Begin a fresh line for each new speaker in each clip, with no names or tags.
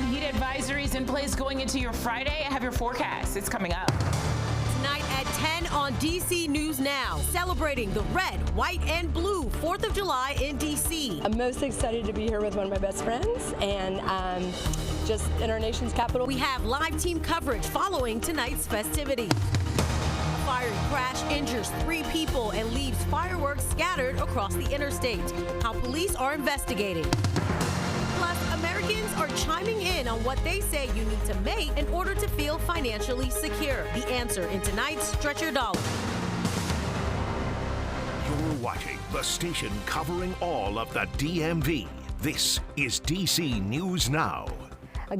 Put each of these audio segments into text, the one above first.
everyone. Heat advisories in place going into your Friday. I have your forecast. It's coming up.
Tonight at 10 on DC News Now, celebrating the red, white, and blue 4th of July in DC.
I'm most excited to be here with one of my best friends and just in our nation's capital.
We have live team coverage following tonight's festivity. A fiery crash injures 3 people and leaves fireworks scattered across the interstate. How police are investigating. Plus, Americans are chiming in on what they say you need to make in order to feel financially secure. The answer in tonight's Stretch Your Dollar.
You're watching the station covering all of the DMV. This is DC News Now.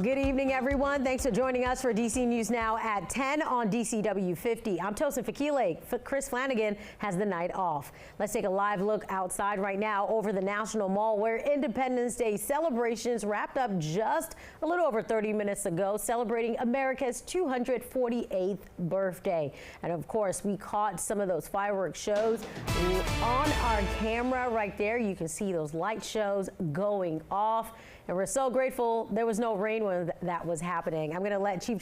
Good evening, everyone. Thanks for joining us for DC News Now at 10 on DCW 50. I'm Tosin Fakile. Chris Flanagan has the night off. Let's take a live look outside right now over the National Mall, where Independence Day celebrations wrapped up just a little over 30 minutes ago, celebrating America's 248th birthday. And of course, we caught some of those fireworks shows on our camera right there. You can see those light shows going off. And we're so grateful there was no rain when that was happening. I'm going to let Chief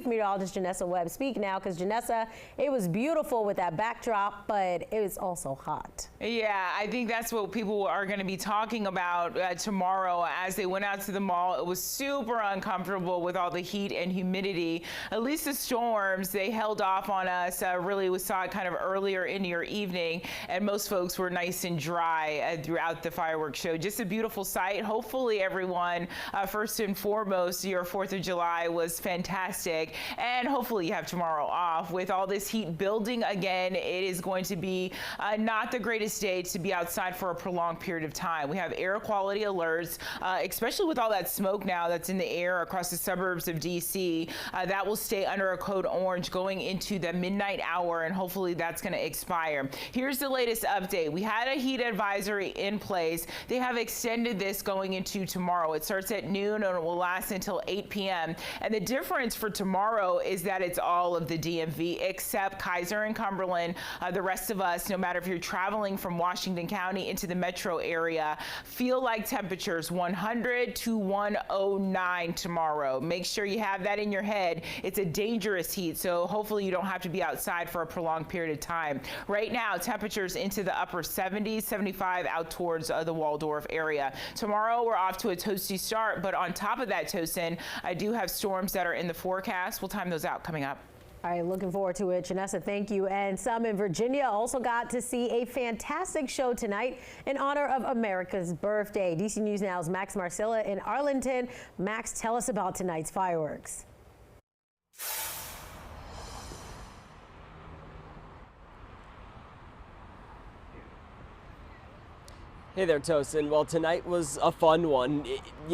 Meteorologist Janessa Webb speak now, because Janessa, it was beautiful with that backdrop, but it was also hot.
Yeah, I think that's what people are going to be talking about tomorrow as they went out to the mall. It was super uncomfortable with all the heat and humidity. At least the storms, they held off on us. Really, we saw it kind of earlier in your evening, and most folks were nice and dry throughout the fireworks show. Just a beautiful sight. Hopefully, everyone, first and foremost, your 4th of July was fantastic, and hopefully you have tomorrow off. With all this heat building again, it is going to be not the greatest day to be outside for a prolonged period of time. We have air quality alerts, especially with all that smoke now that's in the air across the suburbs of DC. That will stay under a code orange going into the midnight hour, and hopefully that's going to expire. Here's the latest update. We had a heat advisory in place. They have extended this going into tomorrow. It starts at noon and it will last until 8 p.m. And the difference for tomorrow is that it's all of the DMV except Kaiser and Cumberland. The rest of us, no matter if you're traveling from Washington County into the metro area, feel like temperatures 100 to 109 tomorrow. Make sure you have that in your head. It's a dangerous heat, so hopefully you don't have to be outside for a prolonged period of time. Right now, temperatures into the upper 70s, 75 out towards the Waldorf area. Tomorrow, we're off to a toasty start, but on top of that, Tosin, I do have storms that are in the forecast. We'll time those out coming up.
All right, looking forward to it. Janessa, thank you. And some in Virginia also got to see a fantastic show tonight in honor of America's birthday. DC News Now's Max Marcilla in Arlington. Max, tell us about tonight's fireworks.
Hey there, Tosin. Well, tonight was a fun one.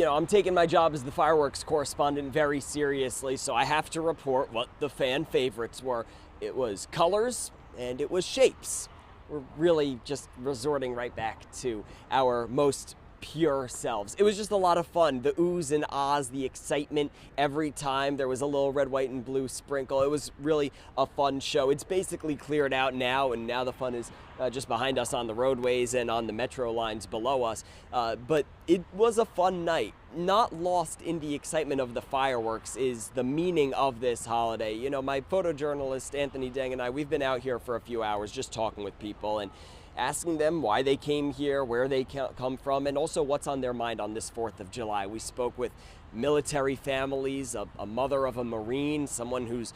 I'm taking my job as the fireworks correspondent very seriously, so I have to report what the fan favorites were. It was colors and it was shapes. We're really just resorting right back to our most pure selves. It was just a lot of fun. The oohs and ahs, the excitement every time there was a little red, white, and blue sprinkle. It was really a fun show. It's basically cleared out now, and now the fun is just behind us on the roadways and on the metro lines below us. But it was a fun night. Not lost in the excitement of the fireworks is the meaning of this holiday. My photojournalist Anthony Deng and I, we've been out here for a few hours just talking with people and asking them why they came here, where they come from, and also what's on their mind on this 4th of July. We spoke with military families, a mother of a Marine, someone whose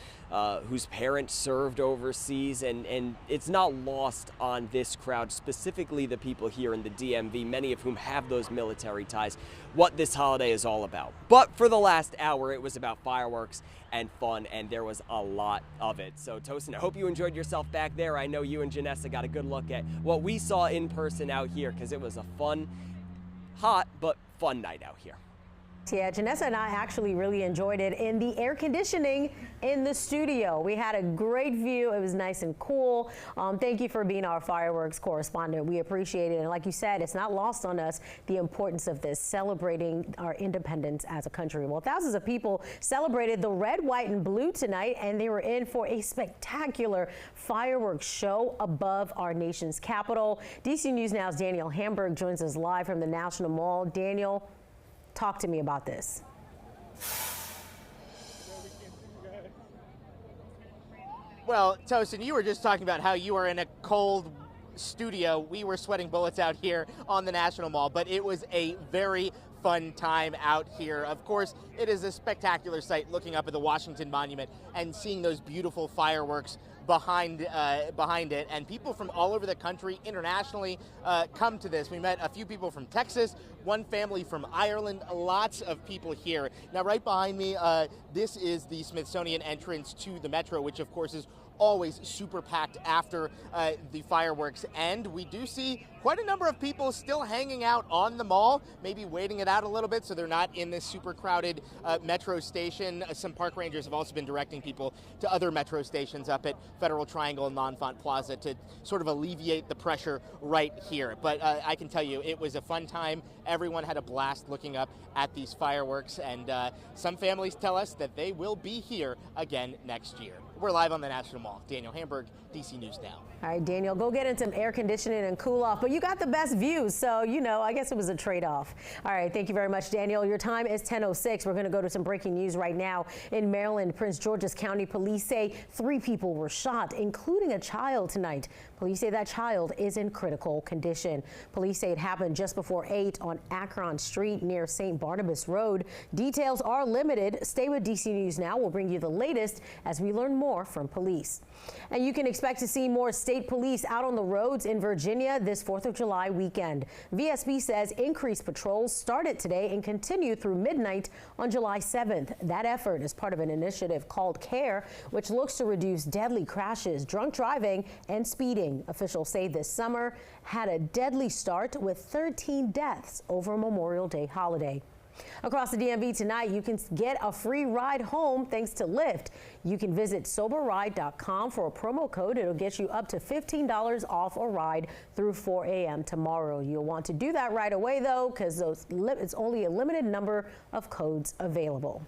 parents served overseas, and it's not lost on this crowd, specifically the people here in the DMV, many of whom have those military ties, what this holiday is all about. But for the last hour, it was about fireworks and fun, and there was a lot of it. So, Tosin, I hope you enjoyed yourself back there. I know you and Janessa got a good look at what we saw in person out here, because it was a fun, hot, but fun night out here.
Yeah, Janessa and I actually really enjoyed it in the air conditioning in the studio. We had a great view. It was nice and cool. Thank you for being our fireworks correspondent. We appreciate it. And like you said, it's not lost on us the importance of this, celebrating our independence as a country. Well, thousands of people celebrated the red, white, and blue tonight, and they were in for a spectacular fireworks show above our nation's capital. DC News Now's Daniel Hamburg joins us live from the National Mall. Daniel, talk to me about this.
Well, Tosin, you were just talking about how you were in a cold studio. We were sweating bullets out here on the National Mall, but it was a very fun time out here. Of course, it is a spectacular sight looking up at the Washington Monument and seeing those beautiful fireworks behind it, and people from all over the country internationally come to this. We met a few people from Texas, one family from Ireland, lots of people here. Now right behind me, this is the Smithsonian entrance to the Metro, which of course is always super packed after the fireworks, and we do see quite a number of people still hanging out on the mall, maybe waiting it out a little bit so they're not in this super crowded metro station. Some park rangers have also been directing people to other metro stations up at Federal Triangle and L'Enfant Plaza to sort of alleviate the pressure right here. But I can tell you, it was a fun time. Everyone had a blast looking up at these fireworks, and some families tell us that they will be here again next year. We're live on the National Mall. Daniel Hamburg, DC News Now.
All right, Daniel, go get in some air conditioning and cool off. But you got the best views, so, you know, I guess it was a trade-off. All right, thank you very much, Daniel. Your time is 10:06. We're going to go to some breaking news right now. In Maryland, Prince George's County police say 3 people were shot, including a child tonight. Police say that child is in critical condition. Police say it happened just before 8 on Akron Street near St. Barnabas Road. Details are limited. Stay with DC News Now. We'll bring you the latest as we learn more from police. And you can expect to see more state police out on the roads in Virginia this 4th of July weekend. VSP says increased patrols started today and continue through midnight on July 7th. That effort is part of an initiative called CARE, which looks to reduce deadly crashes, drunk driving, and speeding. Officials say this summer had a deadly start with 13 deaths over Memorial Day holiday. Across the DMV tonight, you can get a free ride home thanks to Lyft. You can visit soberride.com for a promo code. It'll get you up to $15 off a ride through 4 a.m. tomorrow. You'll want to do that right away, though, because it's only a limited number of codes available.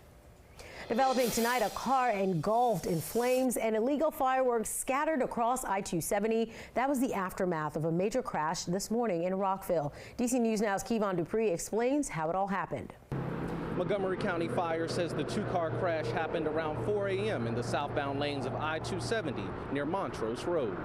Developing tonight, a car engulfed in flames and illegal fireworks scattered across I-270. That was the aftermath of a major crash this morning in Rockville. DC News Now's Kevon Dupree explains how it all happened.
Montgomery County Fire says the 2-car crash happened around 4 a.m. in the southbound lanes of I-270 near Montrose Road.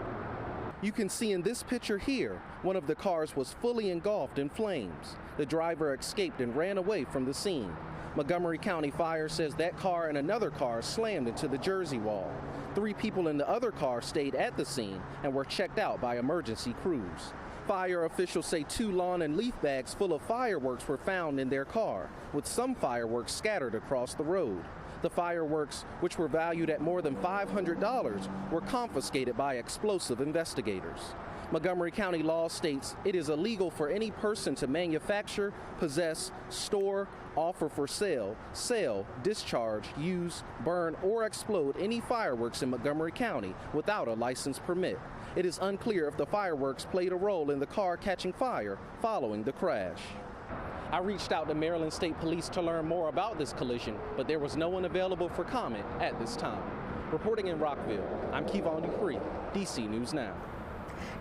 You can see in this picture here, one of the cars was fully engulfed in flames. The driver escaped and ran away from the scene. Montgomery County Fire says that car and another car slammed into the Jersey wall. 3 people in the other car stayed at the scene and were checked out by emergency crews. Fire officials say 2 lawn and leaf bags full of fireworks were found in their car, with some fireworks scattered across the road. The fireworks, which were valued at more than $500, were confiscated by explosive investigators. Montgomery County law states it is illegal for any person to manufacture, possess, store, offer for sell, discharge, use, burn, or explode any fireworks in Montgomery County without a license permit. It is unclear if the fireworks played a role in the car catching fire following the crash. I reached out to Maryland State Police to learn more about this collision, but there was no one available for comment at this time. Reporting in Rockville, I'm Kevon Dupree, DC News Now.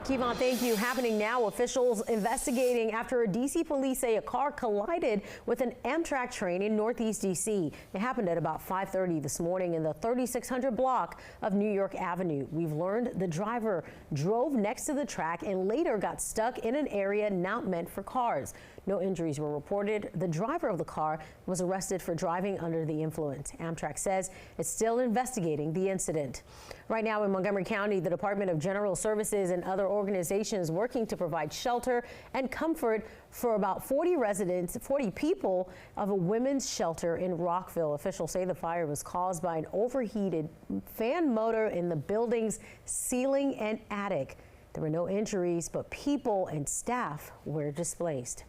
Kevon, thank you. Happening now, officials investigating after a DC police say a car collided with an Amtrak train in Northeast DC. It happened at about 5:30 this morning in the 3600 block of New York Avenue. We've learned the driver drove next to the track and later got stuck in an area not meant for cars. No injuries were reported. The driver of the car was arrested for driving under the influence. Amtrak says it's still investigating the incident. Right now in Montgomery County, the Department of General Services and other organizations working to provide shelter and comfort for about 40 people of a women's shelter in Rockville. Officials say the fire was caused by an overheated fan motor in the building's ceiling and attic. There were no injuries, but people and staff were displaced.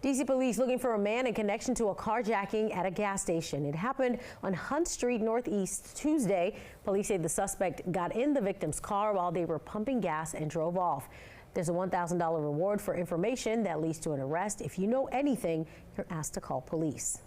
DC police looking for a man in connection to a carjacking at a gas station. It happened on Hunt Street Northeast Tuesday. Police say the suspect got in the victim's car while they were pumping gas and drove off. There's a $1,000 reward for information that leads to an arrest. If you know anything, you're asked to call police.